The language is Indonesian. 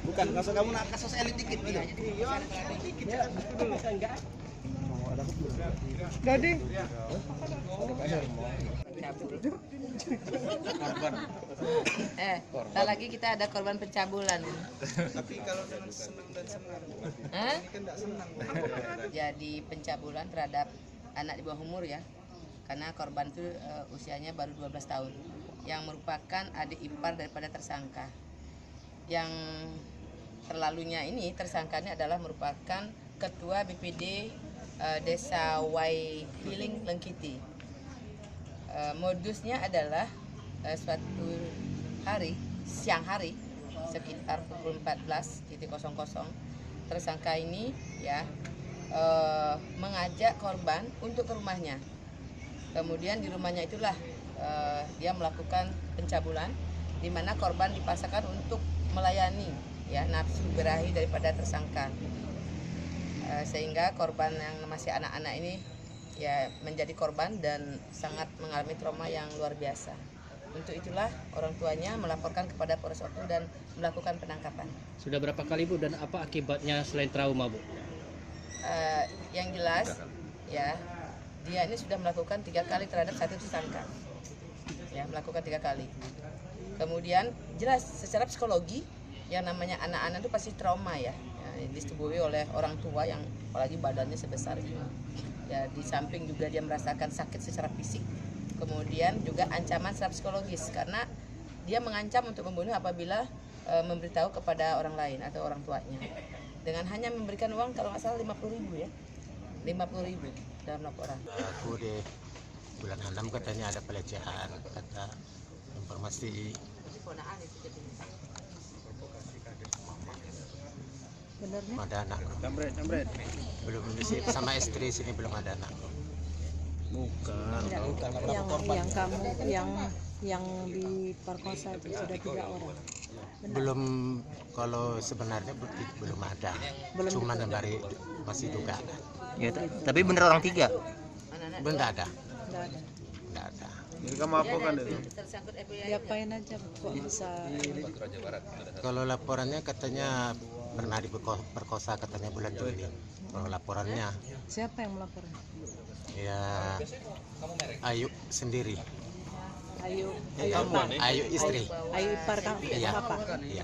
Bukan, kasus kamu nak kasus elit dikit gitu. Gading. Korban. Tak lagi kita ada korban pencabulan. Tapi kalau dengan senang dan senang, ini kan tidak senang. Jadi pencabulan terhadap anak di bawah umur ya. Karena korban itu usianya baru 12 tahun. Yang merupakan adik ipar daripada tersangka. Yang terlalunya ini tersangkanya adalah merupakan ketua BPD Desa Wai Hiling Lengkiti. Modusnya adalah suatu hari, siang hari, sekitar pukul 14.00, tersangka ini ya mengajak korban untuk ke rumahnya. Kemudian di rumahnya itulah dia melakukan pencabulan, di mana korban dipaksakan untuk melayani ya nafsu birahi daripada tersangka, sehingga korban yang masih anak-anak ini ya menjadi korban dan sangat mengalami trauma yang luar biasa. Untuk itulah orang tuanya melaporkan kepada Polres Otu dan melakukan penangkapan. Sudah berapa kali Bu dan apa akibatnya selain trauma Bu? Yang jelas ya dia ini sudah melakukan 3 kali terhadap satu tersangka, ya melakukan 3 kali. Kemudian jelas secara psikologi yang namanya anak-anak itu pasti trauma ya, disetubuhi oleh orang tua yang apalagi badannya sebesar ini. Ya, di samping juga dia merasakan sakit secara fisik, kemudian juga ancaman secara psikologis karena dia mengancam untuk membunuh apabila memberitahu kepada orang lain atau orang tuanya dengan hanya memberikan uang kalau nggak salah 50.000 ya, 50.000 dalam laporan. Aku di bulan 6 katanya ada pelecehan, kata informasi. Benernya? Ada anak. Jambret. Belum di sama istri sini belum ada anak. Bukan. Yang diperkosa itu sudah 3 orang. Benar. Belum, kalau sebenarnya belum ada. Cuma dari masih dugaan. Ya, tapi bener orang 3. Belum ada. Nggak ada. Jadi kamu apa kan itu? Diapain aja kok bisa? Kalau laporannya katanya pernah diperkosa katanya bulan Juli. Kalau laporannya Siapa yang melaporkan? ya Ayu sendiri. Ayu Ayu istri. ipar kamu Iya. apa? Iya.